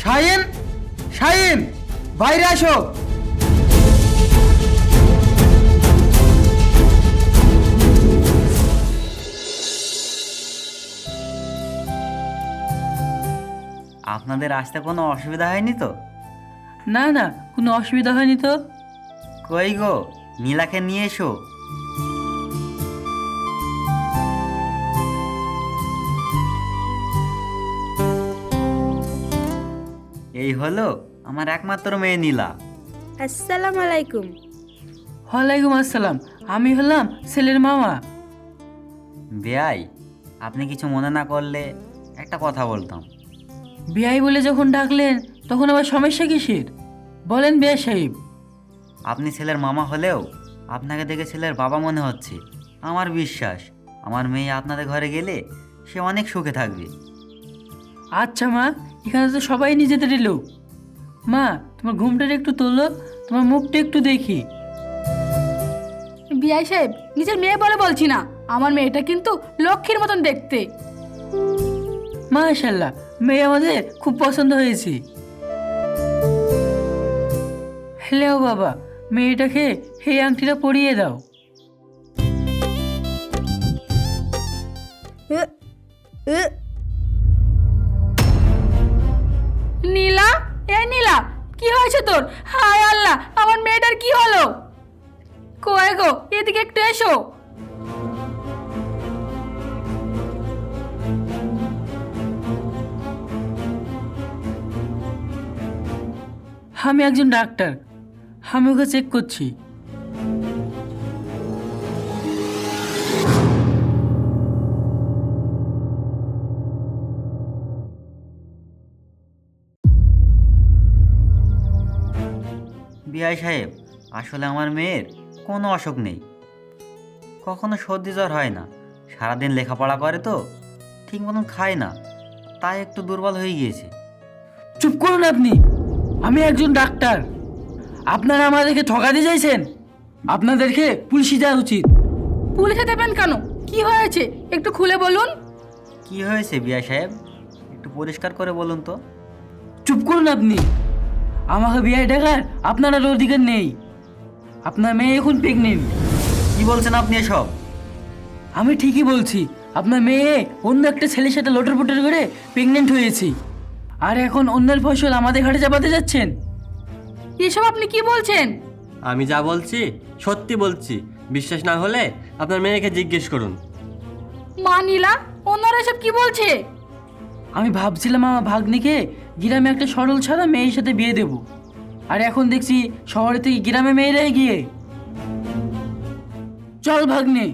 শাহিন, শাহিন, বাইরে আসো। আপনাদের আসতে কোনো অসুবিধা হয়নি তো? না না, কোনো অসুবিধা হয়নি তো। কই গো, নীলাকে নিয়ে এসো। এই হলো আমার একমাত্র মেয়ে নীলা। আসসালামু আলাইকুম। ওয়ালাইকুম আসসালাম। আমি হলাম ছেলের মামা। বেয়াই, আপনি কিছু মনে না করলে একটা কথা বলতাম। বিয়াই বলে যখন ডাকলেন তখন আবার সমস্যা কিসের? বলেন বিয়া সাহেব। আপনি ছেলের মামা হলেও আপনাকে দেখে ছেলের বাবা মনে হচ্ছে। আমার বিশ্বাস আমার মেয়ে আপনাদের ঘরে গেলে সে অনেক সুখে থাকবে। আচ্ছা মা, এখানে তো সবাই নিজেদের লোক। মা, তোমার ঘুমটা একটু তোলো, তোমার মুখটা একটু দেখি। বিআই সাহেব, নিজের মেয়ে বলে বলছি না, আমার মেয়েটা কিন্তু লক্ষ্মীর মতন দেখতে। মাশাআল্লাহ, মেয়ে আমাদের খুব পছন্দ হয়েছে। হ্যালো বাবা, মেয়েটাকে এই আংটিটা পরিয়ে দাও। নীলা, এ নীলা, কি হয়েছে তোর? হায় আল্লাহ, আমার মেয়েটার কি হলো? কই গো, এদিকে একটু এসো। আমি একজন ডাক্তার, আমি ওকে চেক করছি। বিআই সাহেব, আসলে আমার মেয়ের কোনো অসুখ নেই, কখনো সর্দি জ্বর হয় না। সারাদিন লেখাপড়া করে তো, ঠিক মতন খায় না, তাই একটু দুর্বল হয়ে গিয়েছে। চুপ করুন আপনি, আমি একজন ডাক্তার। আপনারা আমাদেরকে ঠকাতে চাইছেন? আপনাদেরকে পুলিশে যাওয়া উচিত। পুলিশে দেবেন কেন? কি হয়েছে একটু খুলে বলুন। কি হয়েছে বিআই সাহেব, একটু পরিষ্কার করে বলুন তো। চুপ করুন আপনি, আমাকে বিয়ে ডাকার আপনার অধিকার নেই। আপনার মেয়ে এখন প্রেগনেন্ট। কি বলছেন আপনি এসব? আমি ঠিকই বলছি, আপনার মেয়ে অন্য একটা ছেলের সাথে লটর পটর করে প্রেগনেন্ট হয়েছে, আর এখন অন্যের ফসল আমাদের ঘাটে চাপাতে যাচ্ছেন। এসব আপনি কি বলছেন? আমি যা বলছি সত্যি বলছি, বিশ্বাস না হলে আপনার মেয়েকে জিজ্ঞেস করুন। মা নীলা, ওনারা এসব কি বলছে? আমি ভাবছিলাম আমার ভাগ্নিকে গ্রামে একটা সরল ছাড়া মেয়ের সাথে বিয়ে দেব, আর এখন দেখছি শহরে থেকে গ্রামে মেয়েরাই গিয়ে। চল ভাগ্নে।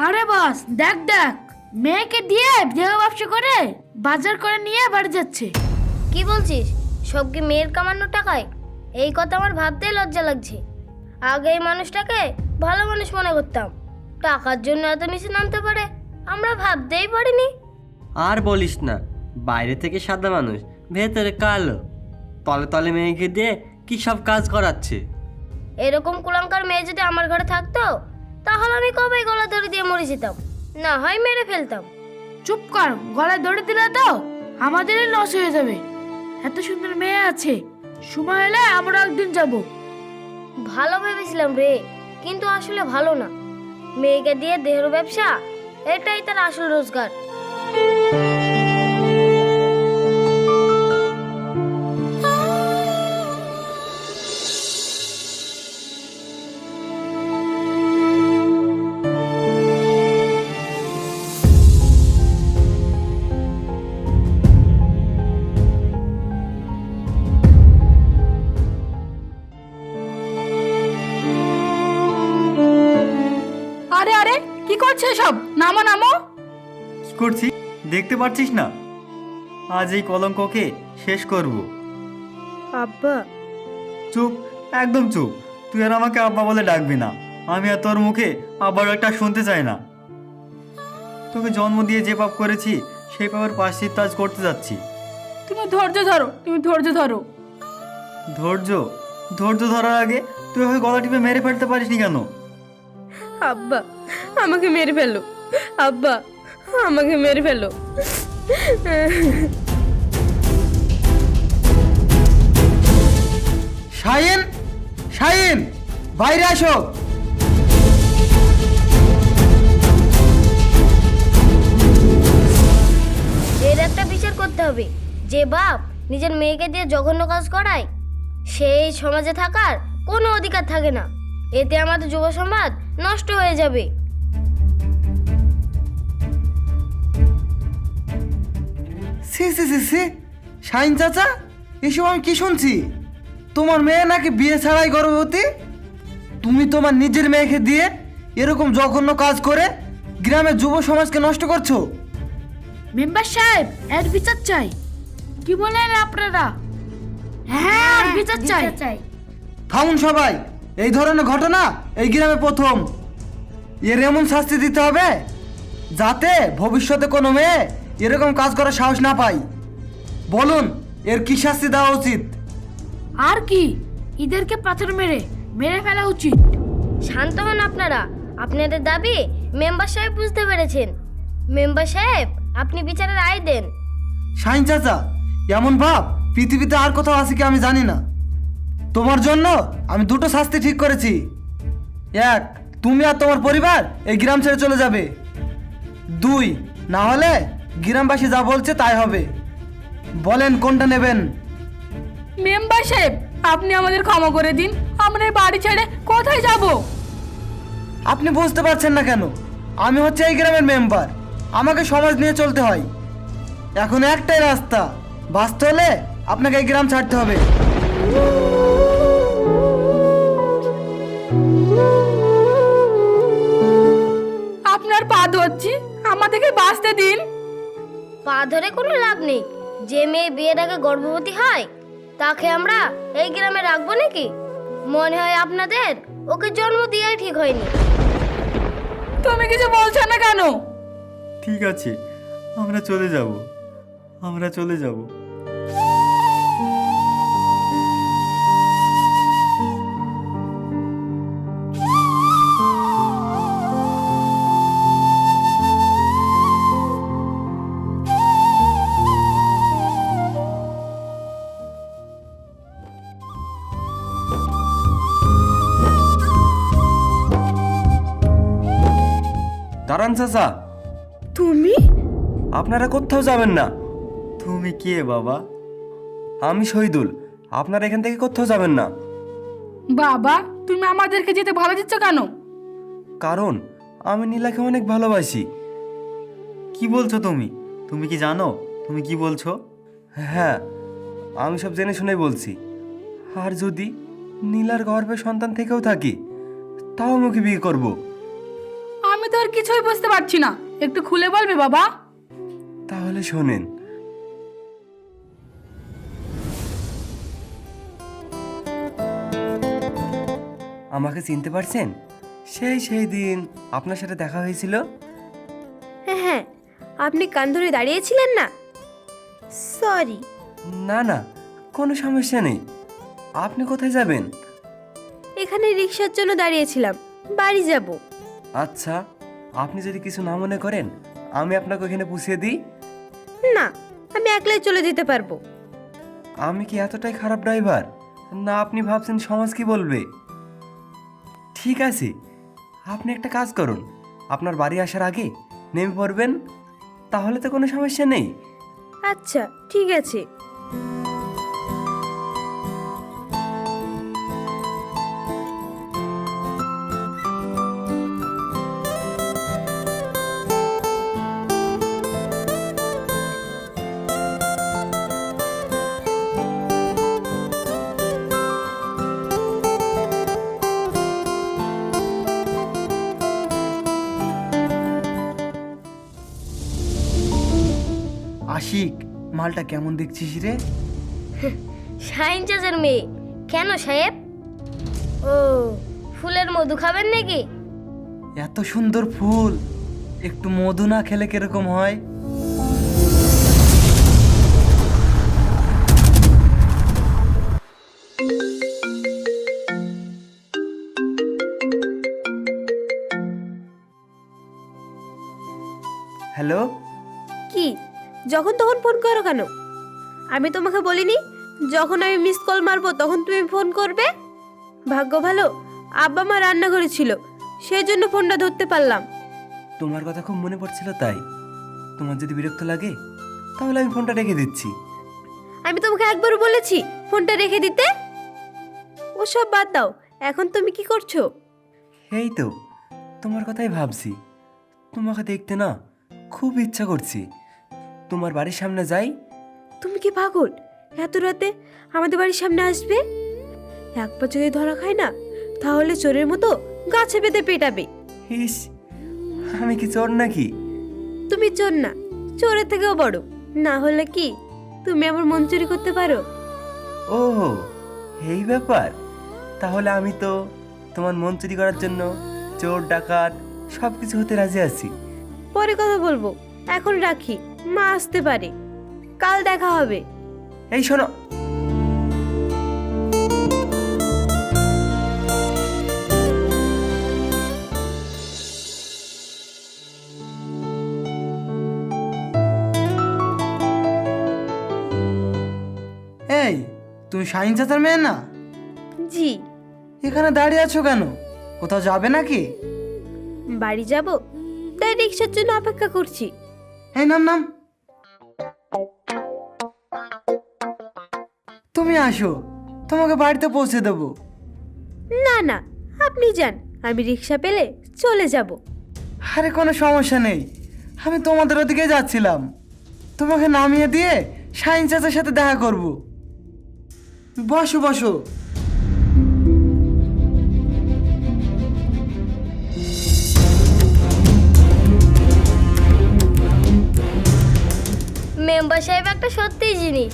আরে বাস, দেখ দেখ, মেয়েকে দিয়ে দেহ ব্যবসা করে বাজার করে নিয়ে বাড়ি যাচ্ছে। কি বলছিস? সব কি মেয়ের কামানো টাকায়? এই কথা আমার ভাবতেই লজ্জা লাগছে। আগে এই মানুষটাকে ভালো মানুষ মনে করতাম, টাকার জন্য এত নিচে নামতে পারে আমরা ভাবতেই পারিনি। আর বলিস না, বাইরে থেকে সাদা মানুষ, ভেতরে কালো, তলে তলে মেয়েকে দিয়ে কি সব কাজ করাচ্ছে। এরকম কুলাঙ্কার মেয়ে যদি আমার ঘরে থাকতো তাহলে আমি কবে গলা দড়ি দিয়ে মরে যেতাম, না হয় মেরে ফেলতাম। চুপ কর, গলায় দড়ি দিলে তো আমাদেরই লস হয়ে যাবে। এত সুন্দর মেয়ে আছে, সময় হলে আমরা একদিন যাব। ভালো ভেবেছিলাম রে, কিন্তু আসলে ভালো না। মেয়েকে দিয়ে দেহের ব্যবসা, এটাই তার আসল রোজগার। আরে আরে, কি করছে সব? নামো নামো। কি করছি দেখতে পাচ্ছিস না? আজ এই কলঙ্ককে শেষ করব। আব্বা। চুপ, একদম চুপ। তুই আর আমাকে আব্বা বলে ডাকবি না। আমি আর তোর মুখে আবার একটা শুনতে চাই না। তোকে জন্ম দিয়ে যে পাপ করেছি সেই পাপের প্রায়শ্চিত্ত আজ করতে যাচ্ছি। তুমি ধৈর্য ধরো, তুমি ধৈর্য ধরো। ধৈর্য? ধৈর্য ধরার আগে তুই ওকে গলা টিপে মেরে ফেলতে পারিসনি কেন? আব্বা আমাকে মেরে ফেলো, আব্বা আমাকে মেরে ফেলো। শাহিন, শাহিন, বাইরে আসো। এর একটা বিচার করতে হবে। যে বাপ নিজের মেয়েকে দিয়ে জঘন্য কাজ করায়, সেই সমাজে থাকার কোনো অধিকার থাকে না। এতে আমাদের যুব সমাজ নষ্ট হয়ে যাবে। সি সি সি সি, শাহিন চাচা, এসব আমি কি শুনছি? তোমার মেয়ে নাকি বিয়ে ছাড়াই গর্ভবতী? তুমি তোমার নিজের মেয়েকে দিয়ে এরকম জঘন্য কাজ করে গ্রামের যুব সমাজকে নষ্ট করছো। মেম্বার সাহেব, এর বিচার চাই। কি বলেন আপনারা? হ্যাঁ, আর বিচার চাই। থামুন সবাই, এই ধরনের ঘটনা এই গ্রামে প্রথম। এর এমন শাস্তি দিতে হবে যাতে ভবিষ্যতে কোনো মেয়ে এরকম কাজ করার সাহস না পায়। বলুন, এর কি শাস্তি দেওয়া উচিত? আর কি, এদেরকে পাথর মেরে ফেলা উচিত। শান্ত হন আপনারা। আপনাদের দাবি মেম্বার সাহেব বুঝতে পেরেছেন। মেম্বার সাহেব, আপনি বিচারের রায় দেন। শাহিন চাচা, এমন ভাব পৃথিবীতে আর কোথাও আছে কি আমি জানি না। তোমার জন্য আমি দুটো শাস্তি ঠিক করেছি। এক, তুমি আর তোমার পরিবার এই গ্রাম ছেড়ে চলে যাবে। দুই, না হলে গ্রামবাসী যা বলছে তাই হবে। বলেন কোনটা নেবেন? মেম্বার সাহেব, আপনি আমাদের ক্ষমা করে দিন। আমরা এই বাড়ি ছেড়ে কোথায় যাব? আপনি বুঝতে পারছেন না কেন? আমি হচ্ছে এই গ্রামের মেম্বার, আমাকে সমাজ নিয়ে চলতে হয়। এখন একটাই রাস্তা, বাঁচতে হলে আপনাকে এই গ্রাম ছাড়তে হবে। আপনার পা ধরছি, আমাদেরকে বাঁচতে দিন। পা ধরে কোনো লাভ নেই। যে মেয়ে বিয়ের আগে গর্ভবতী হয় তাকে আমরা এই গ্রামে রাখবো নাকি? মনে হয় আপনাদের ওকে জন্ম দেওয়াই ঠিক হয়নি। তুমি কিছু বলছো না কেন? ঠিক আছে, আমরা চলে যাব, আমরা চলে যাব। দাঁড়ান চাচা, তুমি? আপনারা কোথাও যাবেন না। তুমি কে বাবা? আমি শহীদুল, আপনারা এখান থেকে কোথাও যাবেন না। বাবা, তুমি আমাদেরকে যেতে ভালো দিচ্ছ কেন? কারণ আমি নীলাকে অনেক ভালোবাসি। কি বলছো তুমি? তুমি কি জানো তুমি কি বলছো? হ্যাঁ, আমি সব জেনে শুনেই বলছি। আর যদি নীলার গর্ভে সন্তান থেকেও থাকি, তাও আমাকে বিয়ে করব। আমি তো আর কিছুই বুঝতে পারছি না, একটু খুলে বলবে বাবা? তাহলে শোনেন। আমাকে চিনতে পারছেন? সেই দিন আপনার সাথে দেখা হয়েছিল। হ্যাঁ, আপনি কান ধরে দাঁড়িয়েছিলেন না? সরি। না না, কোনো সমস্যা নেই। আপনি কোথায় যাবেন? এখানে রিক্সার জন্য দাঁড়িয়েছিলাম, বাড়ি যাব। আচ্ছা, আপনি যদি কিছু না মনে করেন, আমি আপনাকে ওখানে পুষিয়ে দিই। না, আমি একলাই চলে যেতে পারবো। আমি কি এতটাই খারাপ ড্রাইভার? না আপনি ভাবছেন সমাজ কি বলবে? ঠিক আছে, আপনি একটা কাজ করুন, আপনার বাড়ি আসার আগে নেমে পড়বেন, তাহলে তো কোনো সমস্যা নেই। আচ্ছা ঠিক আছে। আশিক, মালটা কেমন দেখছিস রে? শাহিন চাচার মেয়ে। কেন সাহেব? ও, ফুলের মধু খাবেন নাকি? এত সুন্দর ফুল, একটু মধু না খেলে কিরকম হয়? হ্যালো। কি যখন তখন ফোন করো কেন? আমি তোমাকে বলিনি যখন আমি মিস কল মারবো তখন তুমি ফোন করবে? ভাগ্য ভালো আব্বা মা রান্না করেছিল, সেই জন্য ফোনটা ধরতে পারলাম। তোমার কথা খুব মনে পড়ছিল তাই। তোমার যদি বিরক্ত লাগে তাহলে আমি ফোনটা রেখে দিচ্ছি। আমি তোমাকে একবারও বলেছি ফোনটা রেখে দিতে? ওসব বাদ দাও, এখন তুমি কি করছো? এই তো তোমার কথাই ভাবছি। তোমাকে দেখতে না খুব ইচ্ছা করছি। তোমার বাড়ির সামনে যাই? তুমি কি পাগল? এত রাতে আমাদের বাড়ির সামনে আসবে? একবার যদি ধরা খায় না তাহলে চোরের মতো গাছে বেঁধে পেটাবে। ইস, আমি কি চোর নাকি? তুমি চোর না, চোরের থেকেও বড়। না হলে কি তুমি আমার মন চুরি করতে পারো? ও, এই ব্যাপার। তাহলে আমি তো তোমার মন চুরি করার জন্য চোর ডাকাত সব কিছু হতে রাজি আছি। পরে কথা বলবো, এখন রাখি, মা আসতে পারে। কাল দেখা হবে। এই শোনো, এই, তুমি শাহিন চাচার মেয়ে না? জি। এখানে দাঁড়িয়ে আছো কেন? কোথাও যাবে নাকি? বাড়ি যাব, তাই রিক্সার জন্য অপেক্ষা করছি। এই নাম নাম, তুমি আসো, তোমাকে বাড়িতে পৌঁছে দেবো। না না, আপনি যান, আমি রিক্সা পেলে চলে যাব। আরে কোনো সমস্যা নেই, আমি তোমাদের ওদিকে যাচ্ছিলাম। তোমাকে নামিয়ে দিয়ে শাহিন চাচার সাথে দেখা করব। বসো বসো। মেম্বার সাহেব একটা সত্যিই জিনিস।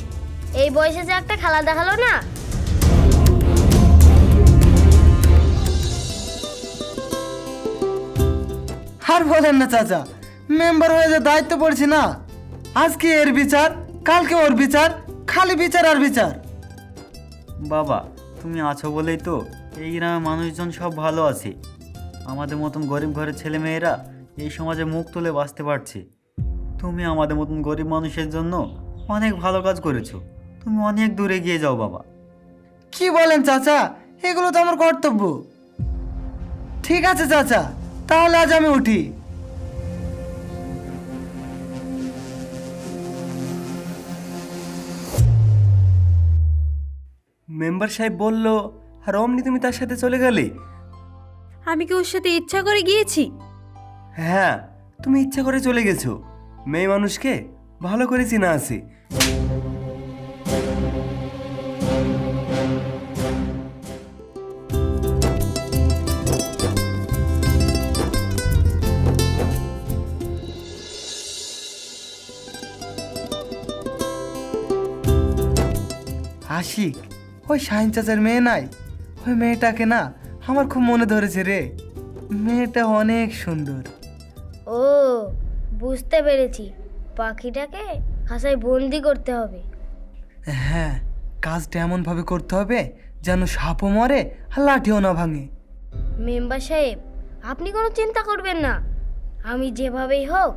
এই বয়সে যে একটা খেলা দেখালো না। আর বলেন না চাচা, মেম্বার হয়ে যে দায়িত্ব পড়ছি না, আজকে এর বিচার, কালকে ওর বিচার, খালি বিচার আর বিচার। বাবা, তুমি আছো বলেই তো এই গ্রামের মানুষজন সব ভালো আছে। আমাদের মতন গরিব ঘরের ছেলে মেয়েরা এই সমাজে মুখ তুলে বাঁচতে পারছে। তুমি আমাদের মতন গরিব মানুষের জন্য অনেক ভালো কাজ করেছো। তুমি অনেক দূরে গিয়ে যাও বাবা। কি বলেন চাচা, এগুলো তো আমার কর্তব্য। ঠিক আছে চাচা, তাহলে আজ আমি উঠি। মেম্বার সাহেব বলল আর অমনি তুমি তার সাথে চলে গেলে? আমি কি ওর সাথে ইচ্ছা করে গিয়েছি? হ্যাঁ, তুমি ইচ্ছা করে চলে গেছো। মেয়ে মানুষকে ভালো করে চিনা আছে। আশিক, ওই শাহিন চাচার মেয়ে নাই? ওই মেয়েটাকে না আমার খুব মনে ধরেছে রে। মেয়েটা অনেক সুন্দর। ও, বুঝতে পেরেছি। পাখিটাকে খাঁচায় বন্দি করতে হবে। হ্যাঁ, কাজটা এমনভাবে করতে হবে যেন সাপও মরে আর লাঠিও না ভাঙে। মেম্বার সাহেব, আপনি কোনো চিন্তা করবেন না। আমি যেভাবেই হোক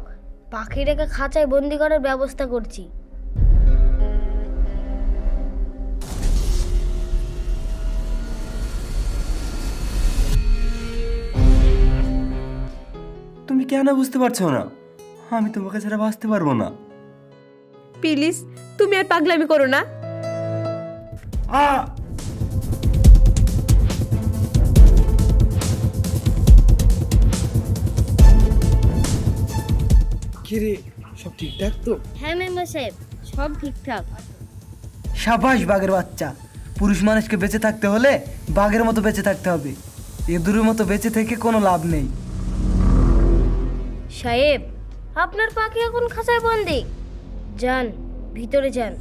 পাখিটাকে খাঁচায় বন্দি করার ব্যবস্থা করছি। তুমি কেন বুঝতে পারছো না? আমি তোমাকে ছাড়া বাঁচতে পারবো না। প্লিজ তুমি আর পাগলামি করো না। আ কিরে, সব ঠিকঠাক তো? হ্যাঁ মেম্বার সাহেব, সব ঠিকঠাক। সাবাস বাঘের বাচ্চা। পুরুষ মানুষকে বেঁচে থাকতে হলে বাঘের মতো বেঁচে থাকতে হবে। এদুরের মতো বেঁচে থেকে কোনো লাভ নেই। সাহেব, আপনার পাখি এখন খাঁচায় বন্দি। যান, ভিতরে যান।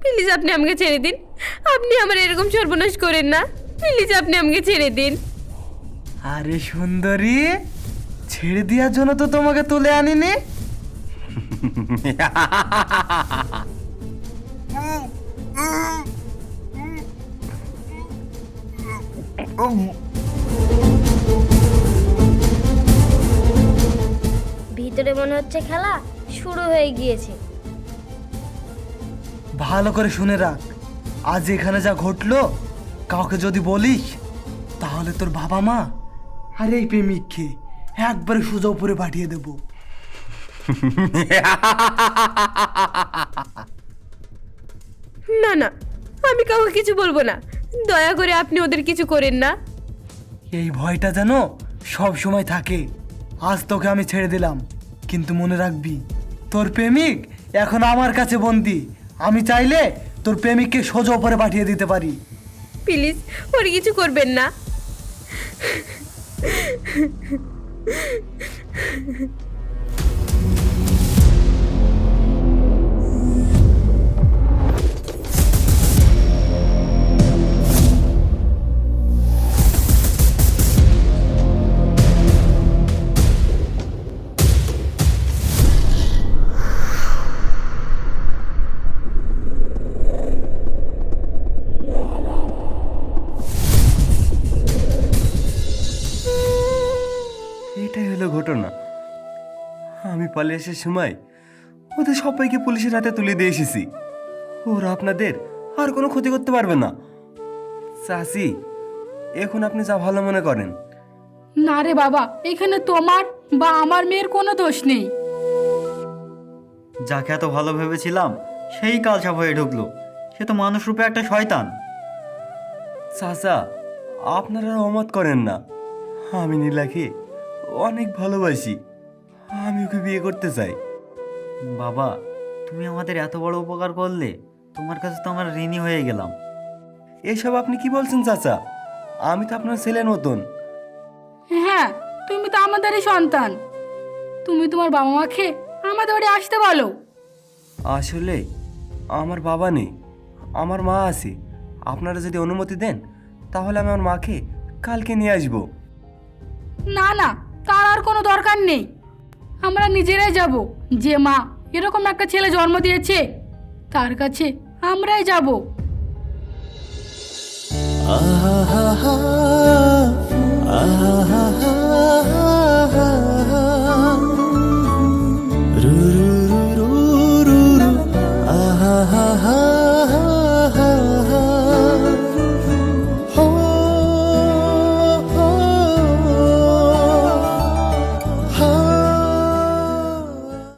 প্লিজ আপনি আমাকে ছেড়ে দিন, আপনি আমার এরকম সর্বনাশ করেন না। প্লিজ আপনি আমাকে ছেড়ে দিন। আরে সুন্দরী, ছেড়ে দেওয়ার জন্য তো তোমাকে তুলে আনিনি। ভিতরে মনে হচ্ছে খেলা শুরু হয়ে গিয়েছে। ভালো করে শুনে রাখ, আজ এখানে যা ঘটলো কাউকে যদি বলিস তাহলে তোর বাবা মা আর এই প্রেমিককে একবারে সোজা উপরে পাঠিয়ে দেবো। না না, আমি কাউকে কিছু বলবো না। দয়া করে আপনি ওদের কিছু করেন না। এই ভয়টা যেন সব সময় থাকে। আজ তোকে আমি ছেড়ে দিলাম, কিন্তু মনে রাখবি তোর প্রেমিক এখন আমার কাছে বন্দি। আমি চাইলে তোর প্রেমিককে সোজা উপরে পাঠিয়ে দিতে পারি। প্লিজ ওর কিছু করবেন না। এটাই হলো ঘটনা। আমি পালিয়ে আসার সময় ওদের সবাইকে পুলিশের হাতে তুলে দিয়ে এসেছি। ওরা আপনাদের আর কোনো ক্ষতি করতে পারবে না। চাচি, এখন আপনি যা ভালো মনে করেন। না রে বাবা, এখানে তোমার বা আমার মেয়ের কোনো দোষ নেই। যাকে এত ভালো ভেবেছিলাম সেই কালসাপ হয়ে ঢুকলো। সে তো মানুষ রূপে একটা শয়তান। চাচা, আপনারা অমত করেন না। আমি নীলাকে অনেক ভালোবাসি। আমি ওকে বিয়ে করতে চাই। বাবা, তুমি আমাদের এত বড় উপকার করলে, তোমার কাছে তো আমার ঋণী হয়ে গেলাম। এসব আপনি কি বলছেন চাচা? আমি তো আপনার ছেলের মতন। হ্যাঁ, তুমি তো আমাদেরই সন্তান। তুমি তোমার বাবা মাকে আমাদের বাড়ি আসতে বলো। আসলে আমার বাবা নেই, আমার মা আছে। আপনারা যদি অনুমতি দেন তাহলে আমি আমার মাকে কালকে নিয়ে আসবো। না না, তার আর কোনো দরকার নেই। আমরা নিজেরাই যাব। যে মা এরকম একটা ছেলে জন্ম দিয়েছে তার কাছে আমরাই যাব।